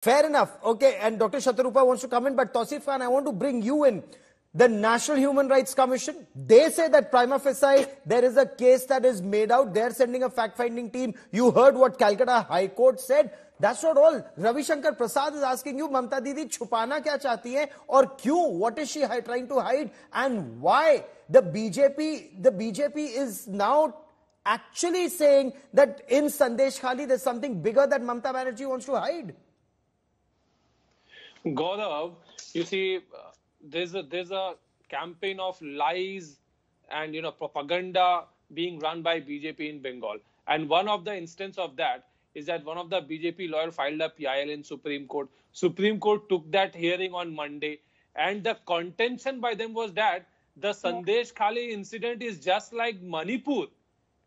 Fair enough. Okay, and Dr. Shatrupa wants to come in, but Tauseef Khan, I want to bring you in. The National Human Rights Commission, they say that prima facie there is a case that is made out. They're sending a fact-finding team. You heard what Calcutta High Court said. That's not all. Ravi Shankar Prasad is asking you, Mamata Didi, छुपाना क्या चाहती है और क्यों? What is she trying to hide? And why the BJP is now actually saying that in Sandeshkhali there's something bigger that Mamata Banerjee wants to hide? Gaurav, you see, there's a campaign of lies and propaganda being run by BJP in Bengal, and one of the instance of that is that one of the BJP lawyer filed a PIL in Supreme Court. Supreme Court took that hearing on Monday, and the contention by them was that the Sandesh Khali incident is just like Manipur,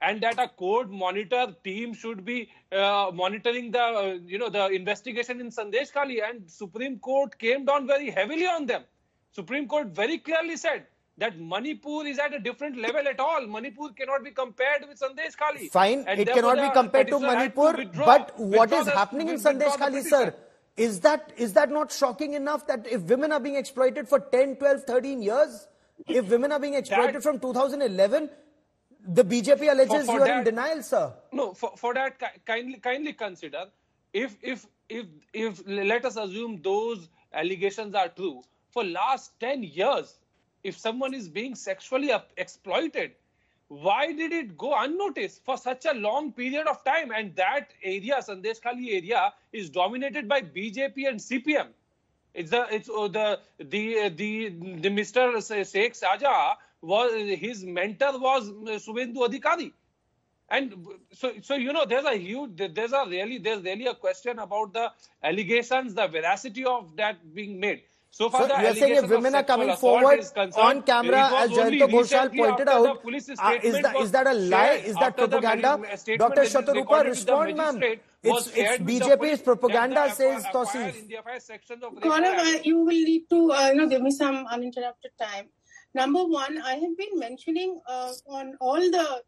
and that a court monitor team should be monitoring the the investigation in Sandeshkhali, and Supreme Court came down very heavily on them. Supreme Court very clearly said that Manipur is at a different level at all. Manipur cannot be compared with Sandeshkhali. Fine, it cannot be compared to Manipur, but what is happening in Sandeshkhali, sir? Is that not shocking enough that if women are being exploited for 10, 12, 13 years, if women are being exploited from 2011, the BJP alleges you are in denial, sir. No, for that, kindly consider, if let us assume those allegations are true, for last 10 years, if someone is being sexually exploited, why did it go unnoticed for such a long period of time? And that area, Sandeshkhali area, is dominated by BJP and CPM. The Mr. Sheikh Saja his mentor was Suvendu Adhikari. And so there's really a question about the allegations, the veracity of that being made. So far, so you're saying if women are coming forward on camera, as Jayanta pointed out, is that a lie? Is that propaganda? Dr. Shatrupa, respond, ma'am. It's BJP's propaganda, says Tauseef. Gaurav, you will need to give me some uninterrupted time. Number one, I have been mentioning on all the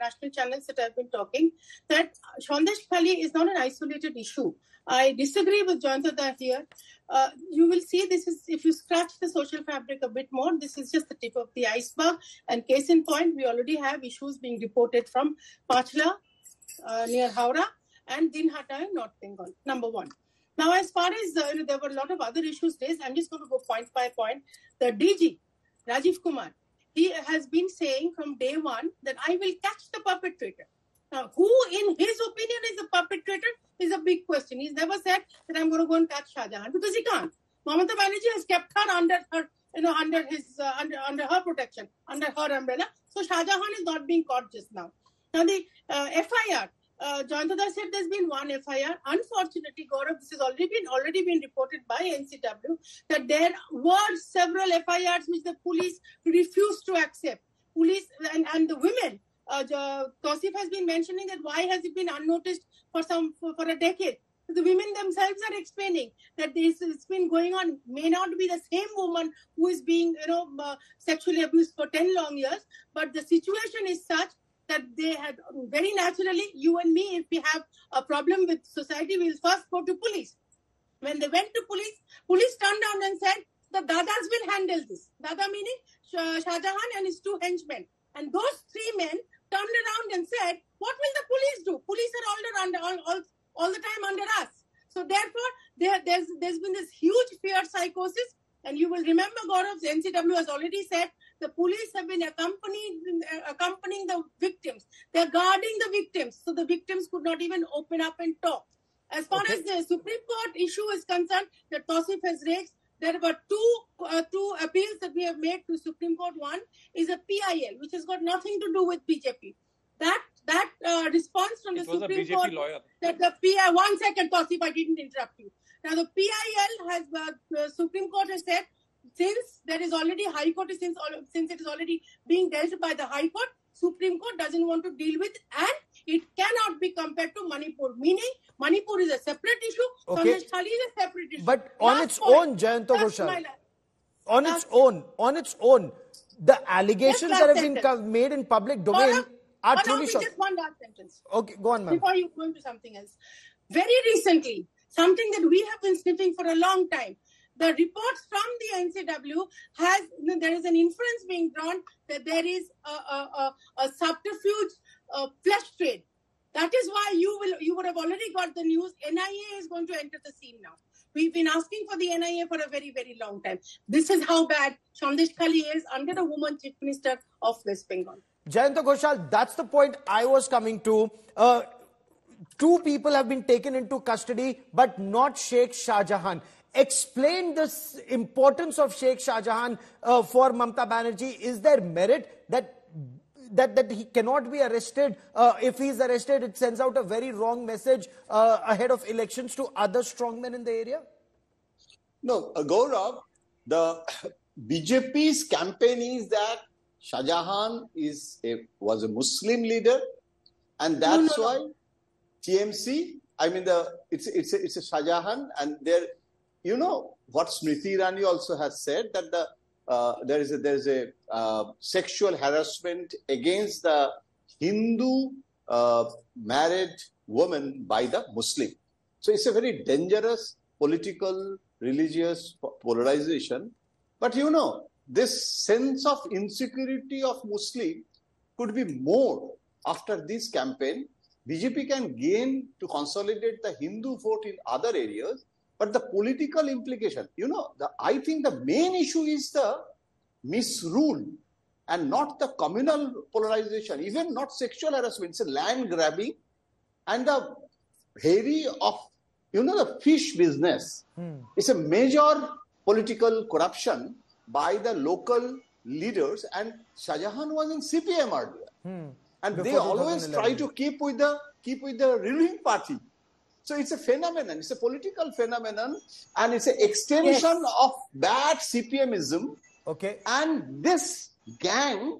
national channels that I've been talking that Sandeshkhali is not an isolated issue. I disagree with Jayanta here. You will see this is, if you scratch the social fabric a bit more, this is just the tip of the iceberg. And case in point, we already have issues being reported from Pachla near Howrah and Dinhata in North Bengal. Number one. Now, as far as there were a lot of other issues raised, I'm just going to go point by point. The DG, Rajiv Kumar, he has been saying from day one that I will catch the perpetrator. Now, who in his opinion is the perpetrator is a big question. He's never said that I'm going to go and catch Shah Jahan because he can't. Mamata Banerjee has kept her under her protection, under her umbrella. So Shah Jahan is not being caught just now. Now the FIR, Jayanta said there's been one FIR. Unfortunately, Gaurav, this has already been reported by NCW that there were several FIRs which the police refused to accept. Police and the women. Tauseef has been mentioning that why has it been unnoticed for a decade. The women themselves are explaining that it's been going on. May not be the same woman who is being sexually abused for 10 long years, but the situation is such that they had very naturally, you and me, if we have a problem with society, we'll first go to police. When they went to police turned around and said, the Dadas will handle this. Dada meaning Shah Jahan and his two henchmen. And those three men turned around and said, what will the police do? Police are all the time under us. So therefore, there's been this huge fear psychosis. And you will remember, Gaurav, the NCW has already said the police have been accompanying the victims. They're guarding the victims. So the victims could not even open up and talk. As far as the Supreme Court issue is concerned, that Tauseef has raised, there were two appeals that we have made to Supreme Court. One is a PIL, which has got nothing to do with BJP. That response from the Supreme Court lawyer. That the PIL, 1 second, Tauseef, I didn't interrupt you. Now the PIL has the Supreme Court has said since there is already High Court since it is already being dealt by the High Court, Supreme Court doesn't want to deal with, and it cannot be compared to Manipur. Meaning Manipur is a separate issue. Sonshali is a separate issue. But on its own, Jayanta Ghoshal, on its own, the allegations that have been made in public domain are truly shocking. Just one last sentence. Okay, go on, ma'am. Before you go into something else. Very recently, something that we have been sniffing for a long time. The reports from the NCW there is an inference being drawn that there is a subterfuge flesh trade. That is why you would have already got the news. NIA is going to enter the scene now. We've been asking for the NIA for a very, very long time. This is how bad Sandeshkhali is under the woman chief minister of West Bengal. Jayanta Ghoshal, that's the point I was coming to. Two people have been taken into custody, but not Sheikh Shah Jahan. Explain the importance of Sheikh Shah Jahan for Mamata Banerjee. Is there merit that he cannot be arrested? If he's arrested, it sends out a very wrong message ahead of elections to other strongmen in the area? No, Gaurav, the BJP's campaign is that Shah Jahan was a Muslim leader, and that's why TMC, I mean, it's a Shah Jahan, and there, you know what Smriti Irani also has said, that there is a sexual harassment against the Hindu married woman by the Muslim. So it's a very dangerous political, religious polarization. But you know, this sense of insecurity of Muslim could be more after this campaign. BJP can gain to consolidate the Hindu vote in other areas, but the political implication, you know, I think the main issue is the misrule and not the communal polarization, even not sexual harassment. It's a land grabbing and the heavy of, you know, the fish business. It's a major political corruption by the local leaders, and Shah Jahan was in CPM earlier. And they always try to keep with the ruling party. So it's a phenomenon, it's a political phenomenon, and it's an extension of bad CPMism. Okay. And this gang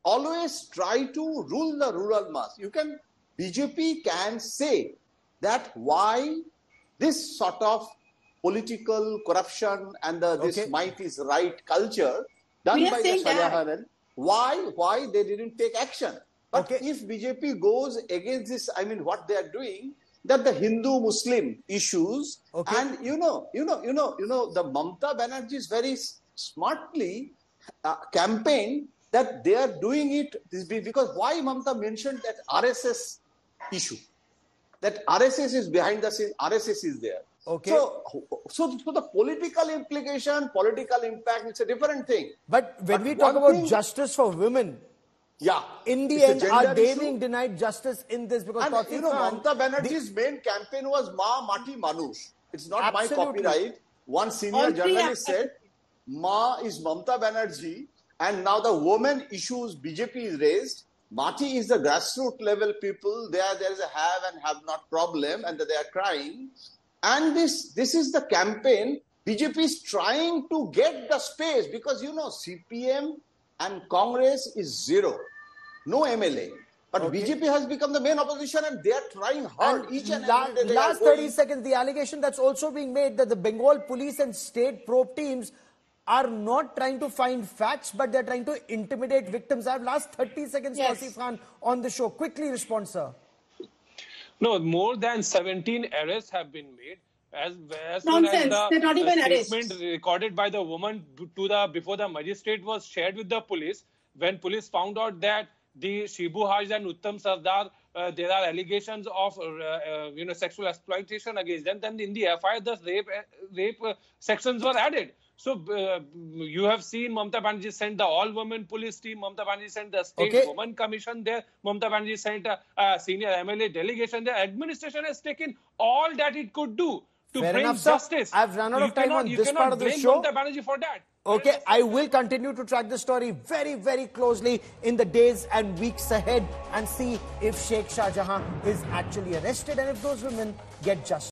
always try to rule the rural mass. BJP can say that why this sort of political corruption and this might is right culture done by the Shah Jahan, why they didn't take action. But if BJP goes against this, I mean, what they are doing, that the Hindu-Muslim issues, and you know, the Mamata Banerjee is very smartly campaign that they are doing it because why Mamata mentioned that RSS issue, that RSS is behind the scene, RSS is there. So the political implication, political impact, it's a different thing. But when we talk about justice for women, in the end, are they being denied justice in this? Because Mamata Banerjee's main campaign was Ma Mati Manush. It's not my copyright. One senior journalist said, Ma is Mamata Banerjee, and now the women issues BJP is raised. Mati is the grassroots level people. There is a have and have not problem, and they are crying. And this is the campaign. BJP is trying to get the space because, you know, CPM and Congress is zero. No MLA. But BJP has become the main opposition and they are trying hard. And each and every day. Last 30 seconds, the allegation that's also being made that the Bengal police and state probe teams are not trying to find facts, but they're trying to intimidate victims. I have last 30 seconds, Tauseef Khan, on the show. Quickly respond, sir. No, more than 17 arrests have been made. As Nonsense. They're not even statement recorded by the woman before the magistrate was shared with the police, when police found out that the Shibu Haj and Uttam Sardar, there are allegations of sexual exploitation against them, then in the FIR the rape sections were added. So you have seen Mamata Banerjee sent the all-women police team, Mamata Banerjee sent the state women commission there, Mamata Banerjee sent a senior MLA delegation there. Administration has taken all that it could do to bring justice. I've run out of time on this part of the show. Mamata Banerjee for that. Okay, I will continue to track the story very, very closely in the days and weeks ahead and see if Sheikh Shah Jahan is actually arrested and if those women get justice.